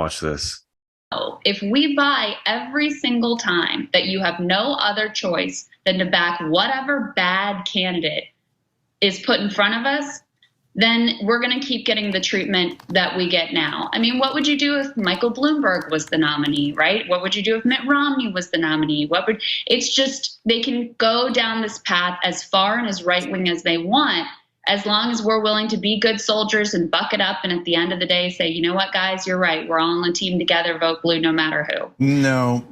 Watch this. If we buy every single time that you have no other choice than to back whatever bad candidate is put in front of us, then we're going to keep getting the treatment that we get now. I mean, what would you do if Michael Bloomberg was the nominee, right? What would you do if Mitt Romney was the nominee? It's just, they can go down this path as far and as right-wing as they want, as long as we're willing to be good soldiers and buck it up, and at the end of the day say, you know what, guys, you're right. We're all on the team together. Vote blue no matter who. No,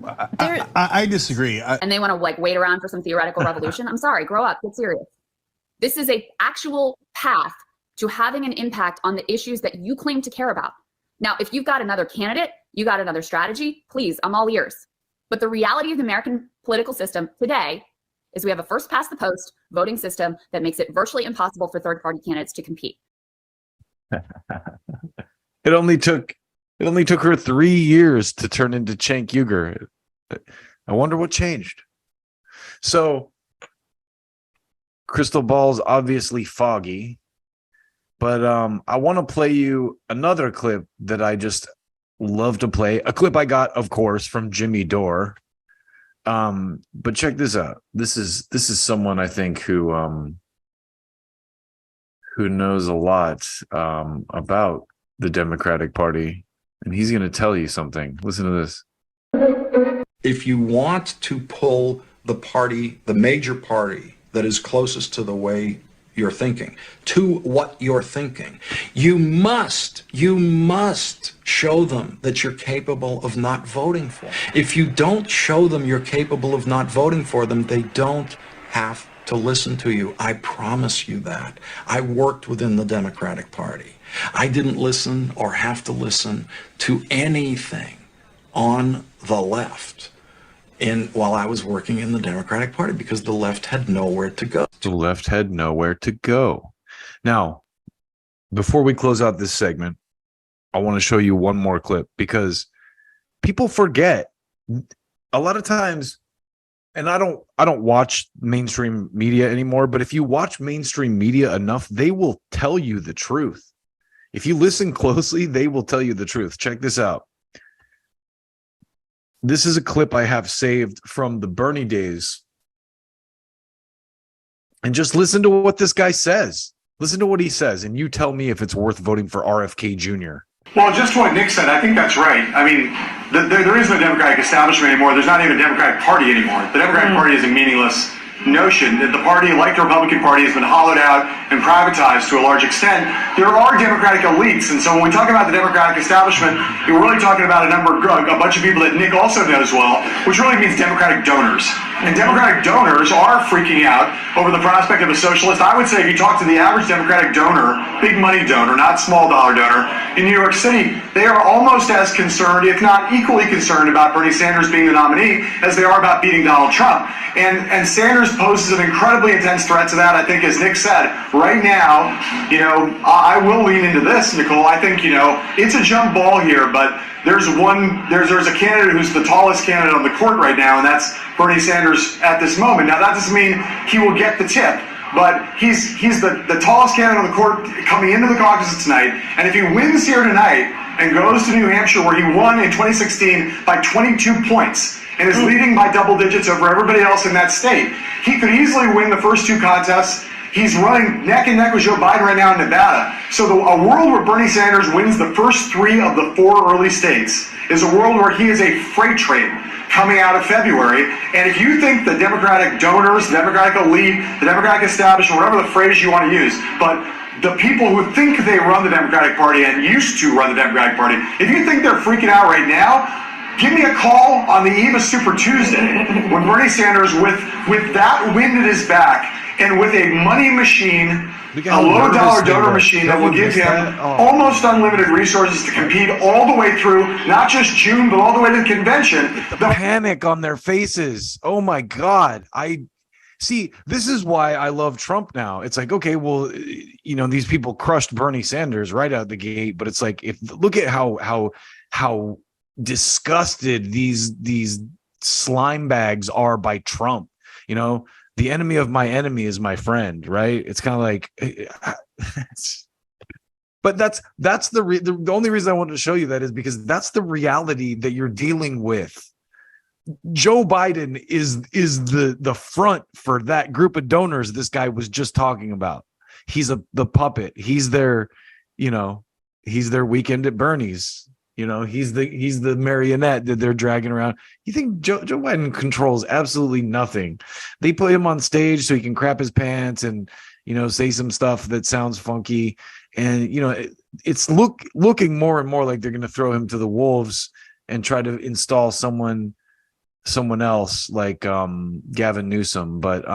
I disagree. And they want to like wait around for some theoretical revolution. I'm sorry, grow up, get serious. This is a actual path to having an impact on the issues that you claim to care about. Now, if you've got another candidate, you got another strategy, please, I'm all ears. But the reality of the American political system today is we have a first past the post voting system that makes it virtually impossible for third-party candidates to compete. It only took her 3 years to turn into Cenk Uygur. I wonder what changed. So crystal ball's obviously foggy, but I want to play you another clip that I just love to play. A clip I got, of course, from Jimmy Dore. But check this out. This is someone I think who knows a lot about the Democratic Party, and he's going to tell you something. Listen to this. If you want to pull the party, the major party that is closest to the way you're thinking, to what you're thinking, you must show them that you're capable of not voting for them. If you don't show them you're capable of not voting for them, they don't have to listen to you. I promise you that. I worked within the Democratic Party. I didn't listen or have to listen to anything on the left while I was working in the Democratic Party, because the left had nowhere to go. The left had nowhere to go. Now, before we close out this segment, I want to show you one more clip, because people forget a lot of times, and I don't watch mainstream media anymore, but if you watch mainstream media enough, they will tell you the truth. If you listen closely, they will tell you the truth. Check this out. This is a clip I have saved from the Bernie days. And just listen to what this guy says. Listen to what he says, and you tell me if it's worth voting for RFK Jr. Well, just what Nick said, I think that's right. I mean, there is no Democratic establishment anymore. There's not even a Democratic Party anymore. The Democratic Party is a meaningless notion. The party, like the Republican Party, has been hollowed out and privatized to a large extent. There are Democratic elites, and so when we talk about the Democratic establishment, we're really talking about a bunch of people that Nick also knows well, which really means Democratic donors. And Democratic donors are freaking out over the prospect of a socialist. I would say if you talk to the average Democratic donor, big money donor, not small dollar donor, in New York City, they are almost as concerned, if not equally concerned, about Bernie Sanders being the nominee as they are about beating Donald Trump. And Sanders poses an incredibly intense threat to that. I think, as Nick said, right now, I will lean into this, Nicole. I think, it's a jump ball here, but there's a candidate who's the tallest candidate on the court right now, and that's Bernie Sanders at this moment. Now, that doesn't mean he will get the tip, but he's the tallest candidate on the court coming into the caucuses tonight. And if he wins here tonight and goes to New Hampshire, where he won in 2016 by 22 points, and is leading by double digits over everybody else in that state, he could easily win the first two contests. He's running neck and neck with Joe Biden right now in Nevada. So a world where Bernie Sanders wins the first 3 of the 4 early states is a world where he is a freight train coming out of February. And if you think the Democratic donors, the Democratic elite, the Democratic establishment, whatever the phrase you want to use, but the people who think they run the Democratic Party and used to run the Democratic Party, if you think they're freaking out right now, give me a call on the eve of Super Tuesday when Bernie Sanders, with that wind at his back and with a money machine, a low-dollar donor machine that will give him almost unlimited resources to compete all the way through, not just June, but all the way to the convention. The panic on their faces. Oh, my God. See, this is why I love Trump now. It's like, okay, well, these people crushed Bernie Sanders right out the gate, but it's like, look at how disgusted these slime bags are by Trump. The enemy of my enemy is my friend, right? It's kind of like But that's the only reason I wanted to show you that is because that's the reality that you're dealing with. Joe Biden is the front for that group of donors this guy was just talking about. He's the puppet. He's their, he's their weekend at Bernie's. He's the marionette that they're dragging around. You think Joe Biden controls absolutely nothing. They put him on stage so he can crap his pants and say some stuff that sounds funky. And it's looking more and more like they're going to throw him to the wolves and try to install someone else like Gavin Newsom. But